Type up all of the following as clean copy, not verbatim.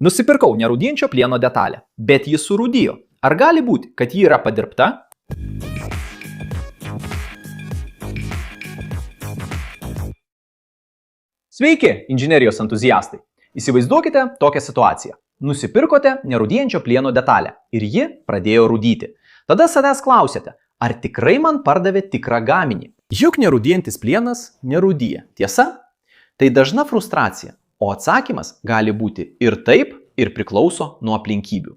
Nusipirkau nerūdijančio plieno detalę, bet ji surūdijo. Ar gali būti, kad ji yra padirbta? Sveiki, inžinerijos entuziastai! Įsivaizduokite tokią situaciją. Nusipirkote nerūdijančio plieno detalę ir ji pradėjo rūdyti. Tada savęs klausėte, ar tikrai man pardavė tikrą gaminį? Juk nerūdijantis plienas nerūdija, tiesa? Tai dažna frustracija, o atsakymas gali būti ir taip, ir priklauso nuo aplinkybių.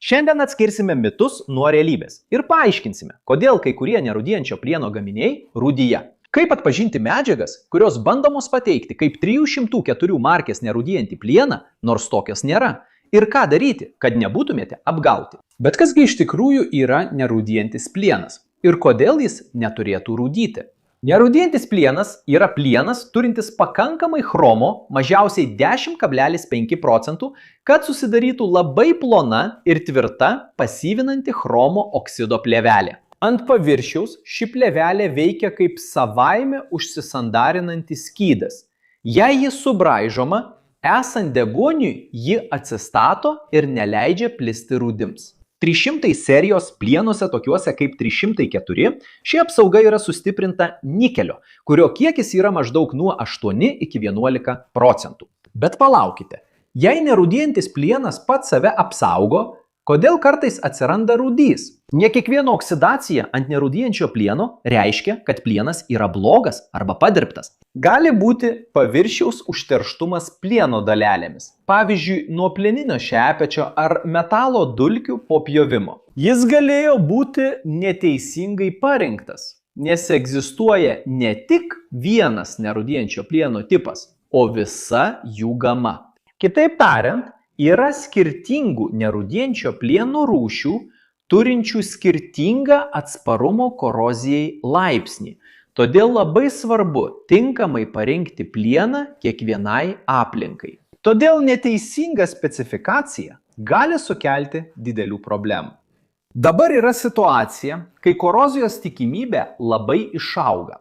Šiandien atskirsime mitus nuo realybės ir paaiškinsime, kodėl kai kurie nerūdijančio plieno gaminiai rūdija. Kaip atpažinti medžiagas, kurios bandomos pateikti kaip 304 markės nerūdijantį plieną, nors tokios nėra. Ir ką daryti, kad nebūtumėte apgauti. Bet kasgi iš tikrųjų yra nerūdijantis plienas ir kodėl jis neturėtų rūdyti? Nerūdijantis plienas yra plienas turintis pakankamai chromo, mažiausiai 10,5 procentų, kad susidarytų labai plona ir tvirta pasyvinanti chromo oksido plėvelė. Ant paviršiaus ši plėvelė veikia kaip savaime užsisandarinantis skydas. Jei ji subraižoma, esant degoniui ji atsistato ir neleidžia plisti rūdims. 300 serijos plienuose tokiuose kaip 304 ši apsauga yra sustiprinta nikelio, kurio kiekis yra maždaug nuo 8 iki 11 procentų. Bet palaukite, jei nerūdijantis plienas pats save apsaugo, kodėl kartais atsiranda rūdys? Ne kiekviena oksidacija ant nerūdijančio plieno reiškia, kad plienas yra blogas arba padirbtas. Gali būti paviršiaus užterštumas plieno dalelėmis, pavyzdžiui, nuo plieninio šepečio ar metalo dulkių po pjovimo. Jis galėjo būti neteisingai parinktas, nes egzistuoja ne tik vienas nerūdijančio plieno tipas, o visa jų gama. Kitaip tariant, yra skirtingų nerūdijančio plieno rūšių, turinčių skirtingą atsparumo korozijai laipsnį. Todėl labai svarbu tinkamai parinkti plieną kiekvienai aplinkai. Todėl neteisinga specifikacija gali sukelti didelių problemų. Dabar yra situacija, kai korozijos tikimybė labai išauga.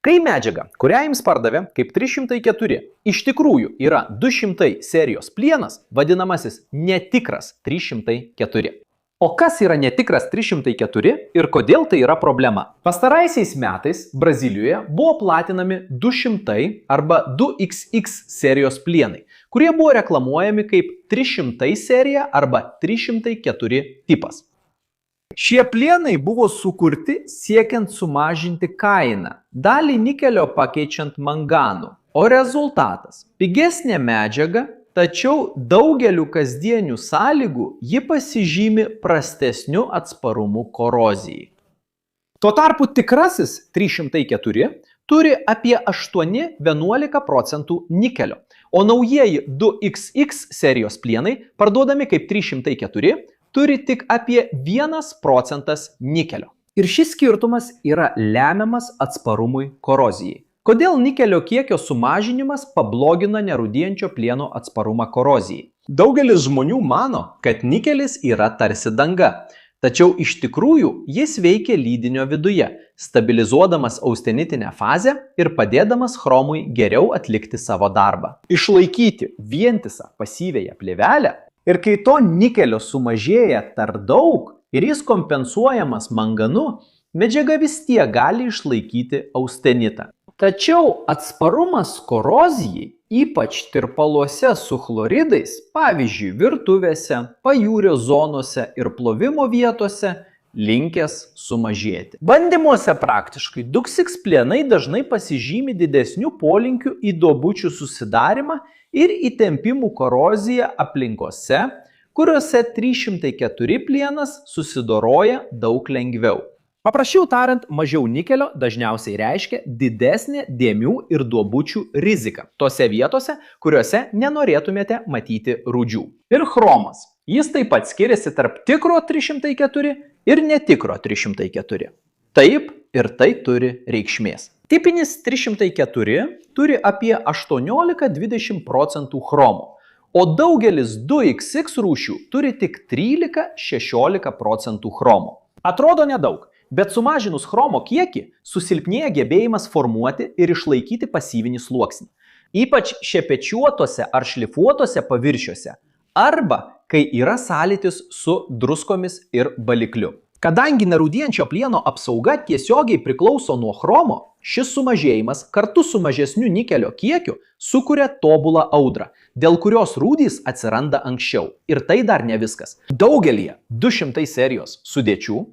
Kai medžiaga, kurią jums pardavė kaip 304, iš tikrųjų yra 200 serijos plienas, vadinamasis netikras 304. O kas yra netikras 304 ir kodėl tai yra problema? Pastaraisiais metais Brazilijoje buvo platinami 200 arba 2XX serijos plienai, kurie buvo reklamuojami kaip 300 serija arba 304 tipas. Šie plienai buvo sukurti siekiant sumažinti kainą, dalį nikelio pakeičiant manganu, o rezultatas – pigesnė medžiaga, tačiau daugeliu kasdienių sąlygų ji pasižymi prastesniu atsparumu korozijai. Tuo tarpu tikrasis 304 turi apie 8–11 procentų nikelio, o naujieji 2XX serijos plienai, parduodami kaip 304, turi tik apie 1 procentas nikelio. Ir šis skirtumas yra lemiamas atsparumui korozijai. Kodėl nikelio kiekio sumažinimas pablogina nerūdijančio plieno atsparumą korozijai? Daugelis žmonių mano, kad nikelis yra tarsi danga, tačiau iš tikrųjų jis veikia lydinio viduje, stabilizuodamas austenitinę fazę ir padėdamas chromui geriau atlikti savo darbą. Išlaikyti vientisą pasyviąją plėvelę ir kai to nikelio sumažėja per daug ir jis kompensuojamas manganu, medžiaga vis tiek gali išlaikyti austenitą. Tačiau atsparumas korozijai, ypač tirpaluose su chloridais, pavyzdžiui virtuvėse, pajūrio zonose ir plovimo vietose, linkęs sumažėti. Bandymuose praktiškai 2XX plienai dažnai pasižymi didesnių polinkių į duobučių susidarimą ir įtempimų koroziją aplinkose, kuriuose 304 plienas susidoroja daug lengviau. Paprasčiau tariant, mažiau nikelio dažniausiai reiškia didesnė dėmių ir duobučių rizika tose vietose, kuriuose nenorėtumėte matyti rūdžių. Ir chromas. Jis taip pat skiriasi tarp tikro 304 ir netikro 304. Taip ir tai turi reikšmės. Tipinis 304 turi apie 18–20 procentų chromo, o daugelis 2XX rūšių turi tik 13–16 procentų chromo. Atrodo nedaug. Bet sumažinus chromo kiekį, susilpnėja gebėjimas formuoti ir išlaikyti pasyvinį sluoksnį. Ypač šepečiuotose ar šlifuotose paviršiuose arba kai yra sąlytis su druskomis ir balikliu. Kadangi nerūdijančio plieno apsauga tiesiogiai priklauso nuo chromo, šis sumažėjimas kartu su mažesniu nikelio kiekiu sukuria tobulą audrą, dėl kurios rūdys atsiranda anksčiau. Ir tai dar ne viskas. Daugelyje 200 serijos sudėčių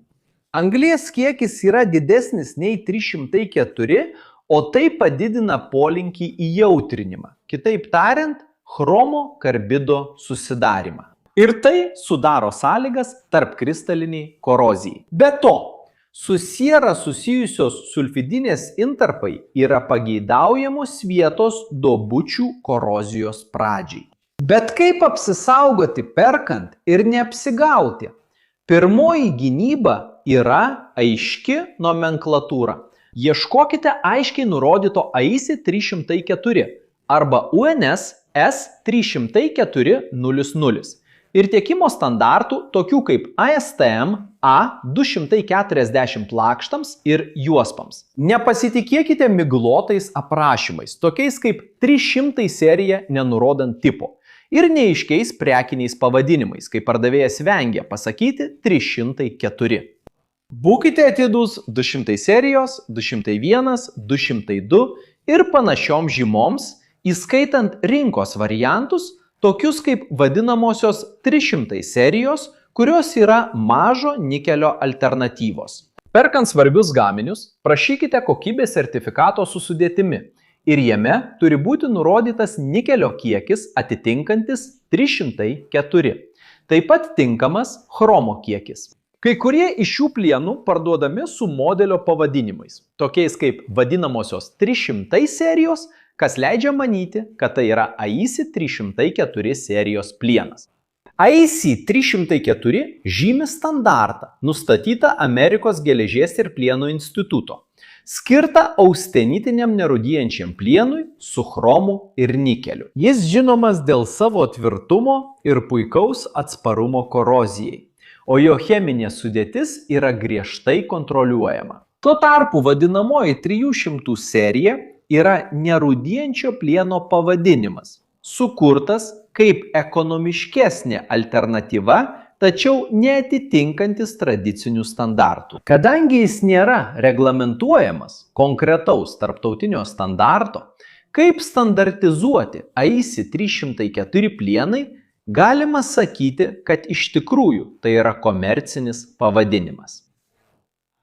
anglies kiekis yra didesnis nei 304, o tai padidina polinkį į jautrinimą. Kitaip tariant, chromo karbido susidarimą. Ir tai sudaro sąlygas tarpkristaliniai korozijai. Be to, su siera susijusios sulfidinės intarpai yra pageidaujamos vietos duobučių korozijos pradžiai. Bet kaip apsisaugoti perkant ir neapsigauti? Pirmoji gynyba yra aiški nomenklatūra. Ieškokite aiškiai nurodyto AISI 304 arba UNS S30400 ir tiekimo standartų tokių kaip ASTM A240 plakštams ir juospams. Nepasitikėkite miglotais aprašymais, tokiais kaip 300 serija nenurodant tipo, ir neaiškiais prekiniais pavadinimais, kai pardavėjas vengia pasakyti 304. Būkite atidūs 200 serijos, 201, 202 ir panašioms žymoms, įskaitant rinkos variantus, tokius kaip vadinamosios 300 serijos, kurios yra mažo nikelio alternatyvos. Perkant svarbius gaminius, prašykite kokybės sertifikato su sudėtimi ir jame turi būti nurodytas nikelio kiekis atitinkantis 304. Taip pat tinkamas chromo kiekis. Kai kurie iš šių plienų parduodami su modelio pavadinimais, tokiais kaip vadinamosios 300 serijos, kas leidžia manyti, kad tai yra AISI 304 serijos plienas. AISI 304 žymi standartą, nustatytą Amerikos geležies ir plieno instituto, skirtą austenitiniam nerūdijančiam plienui su chromu ir nikeliu. Jis žinomas dėl savo tvirtumo ir puikaus atsparumo korozijai, o jo cheminė sudėtis yra griežtai kontroliuojama. Tuo tarpu vadinamoji 300 serija yra nerūdijančio plieno pavadinimas, sukurtas kaip ekonomiškesnė alternatyva, tačiau neatitinkantis tradicinių standartų. Kadangi jis nėra reglamentuojamas konkretaus tarptautinio standarto, kaip standartizuoti AISI 304 plienai, galima sakyti, kad iš tikrųjų tai yra komercinis pavadinimas.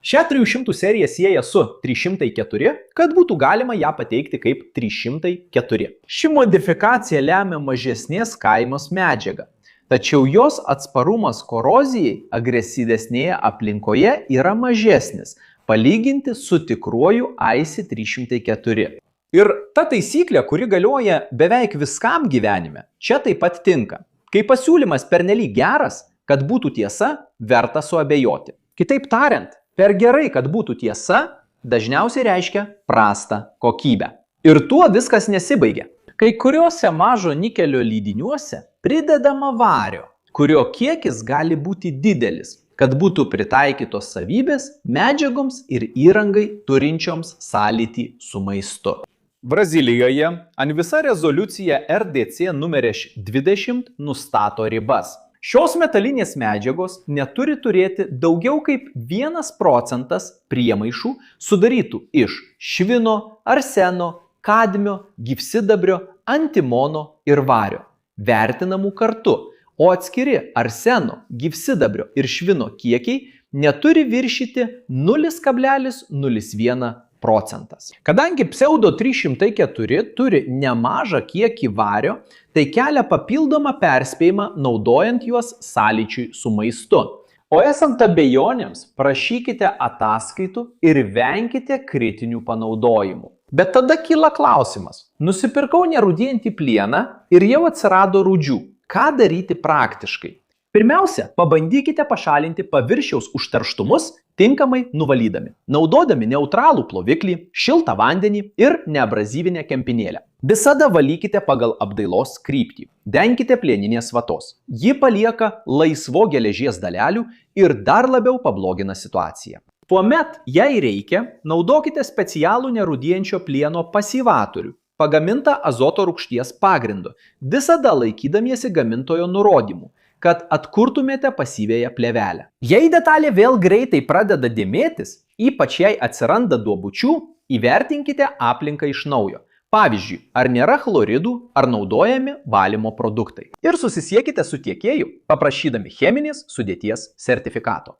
Šią 300 seriją sieja su 304, kad būtų galima ją pateikti kaip 304. Ši modifikacija lemia mažesnės kainos medžiagą, tačiau jos atsparumas korozijai agresyvesnėje aplinkoje yra mažesnis, palyginti su tikruoju AISI 304. Ir ta taisyklė, kuri galioja beveik viskam gyvenime, čia taip pat tinka. Kai pasiūlymas pernelyg geras, kad būtų tiesa, verta suabejoti. Kitaip tariant, per gerai, kad būtų tiesa, dažniausiai reiškia prastą kokybę. Ir tuo viskas nesibaigia. Kai kuriuose mažo nikelio lydiniuose pridedama vario, kurio kiekis gali būti didelis, kad būtų pritaikytos savybės medžiagoms ir įrangai turinčioms sąlytį su maistu. Brazilijoje Anvisa rezoliucija RDC numeris 20 nustato ribas. Šios metalinės medžiagos neturi turėti daugiau kaip 1% priemaišų sudarytų iš švino, arseno, kadmio, gyvsidabrio, antimono ir vario, vertinamų kartu, o atskiri arseno, gyvsidabrio ir švino kiekiai neturi viršyti 0,01%. Kadangi pseudo 304 turi nemažą kiekį vario, tai kelia papildomą perspėjimą naudojant juos sąlyčiui su maistu. O esant abejonėms, prašykite ataskaitų ir venkite kritinių panaudojimų. Bet tada kyla klausimas. Nusipirkau nerūdijantį plieną ir jau atsirado rūdžių. Ką daryti praktiškai? Pirmiausia, pabandykite pašalinti paviršiaus užterštumus tinkamai nuvalydami, naudodami neutralų ploviklį, šiltą vandenį ir neabrazyvinę kempinėlę. Visada valykite pagal apdailos kryptį. Denkite plieninės vatos. Ji palieka laisvo geležies dalelių ir dar labiau pablogina situaciją. Tuomet, jei reikia, naudokite specialų nerūdijančio plieno pasyvatorių, pagaminta azoto rūgšties pagrindu, visada laikydamiesi gamintojo nurodymų, kad atkurtumėte pasyvėją plėvelę. Jei detalė vėl greitai pradeda dėmėtis, ypač jei atsiranda duobučių, įvertinkite aplinką iš naujo. Pavyzdžiui, ar nėra chloridų, ar naudojami valymo produktai. Ir susisiekite su tiekėju, paprašydami cheminės sudėties sertifikato.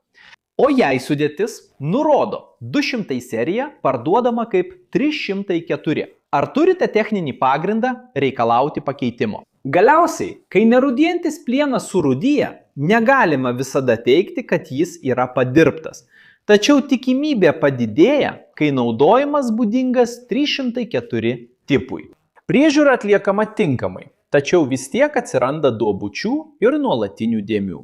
O jei sudėtis nurodo 200 serija parduodama kaip 304, ar turite techninį pagrindą reikalauti pakeitimo? Galiausiai, kai nerūdijantis plienas surūdyja, negalima visada teigti, kad jis yra padirbtas. Tačiau tikimybė padidėja, kai naudojimas būdingas 304 tipui. Priežiūra atliekama tinkamai, tačiau vis tiek atsiranda duobučių ir nuolatinių dėmių.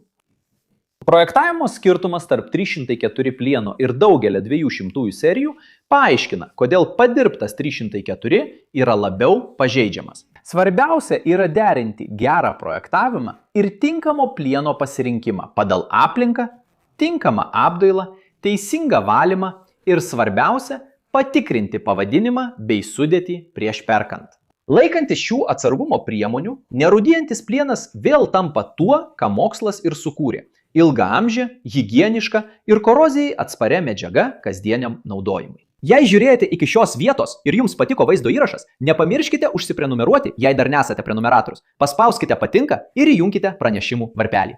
Projektavimo skirtumas tarp 304 plieno ir daugelio 200 serijų paaiškina, kodėl padirbtas 304 yra labiau pažeidžiamas. Svarbiausia yra derinti gerą projektavimą ir tinkamo plieno pasirinkimą pagal aplinką, tinkamą apdailą, teisingą valymą ir svarbiausia – patikrinti pavadinimą bei sudėtį prieš perkant. Laikantis šių atsargumo priemonių, nerūdijantis plienas vėl tampa tuo, ką mokslas ir sukūrė – ilgaamžė, higieniška ir korozijai atsparia medžiaga kasdieniam naudojimui. Jei žiūrėjote iki šios vietos ir jums patiko vaizdo įrašas, nepamirškite užsiprenumeruoti, jei dar nesate prenumeratorius. Paspauskite patinka ir įjunkite pranešimų varpelį.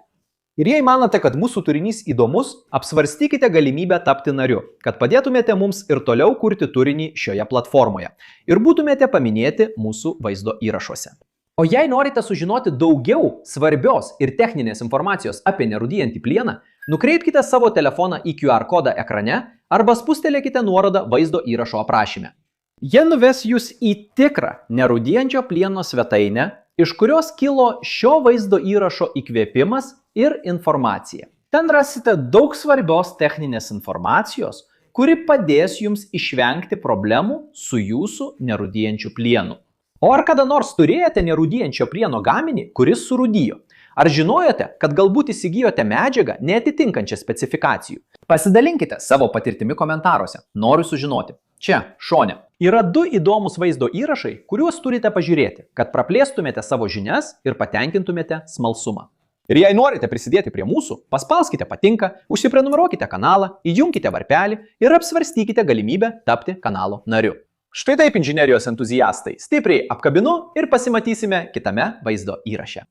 Ir jei manote, kad mūsų turinys įdomus, apsvarstykite galimybę tapti nariu, kad padėtumėte mums ir toliau kurti turinį šioje platformoje ir būtumėte paminėti mūsų vaizdo įrašuose. O jei norite sužinoti daugiau svarbios ir techninės informacijos apie nerūdijantį plieną, nukreipkite savo telefoną į QR kodą ekrane arba spustelėkite nuorodą vaizdo įrašo aprašyme. Jie nuves jūs į tikrą nerūdijančio plieno svetainę, iš kurios kilo šio vaizdo įrašo įkvėpimas ir informacija. Ten rasite daug svarbios techninės informacijos, kuri padės jums išvengti problemų su jūsų nerūdijančiu plienu. O ar kada nors turėjote nerūdijančio plieno gaminį, kuris surūdijo? Ar žinojote, kad galbūt įsigijote medžiagą neatitinkančią specifikacijų? Pasidalinkite savo patirtimi komentaruose. Noriu sužinoti. Čia, šone, yra 2 įdomus vaizdo įrašai, kuriuos turite pažiūrėti, kad praplėstumėte savo žinias ir patenkintumėte smalsumą. Ir jei norite prisidėti prie mūsų, paspauskite patinka, užsiprenumeruokite kanalą, įjunkite varpelį ir apsvarstykite galimybę tapti kanalo nariu. Štai taip, inžinerijos entuziastai, stipriai apkabinu ir pasimatysime kitame vaizdo įraše.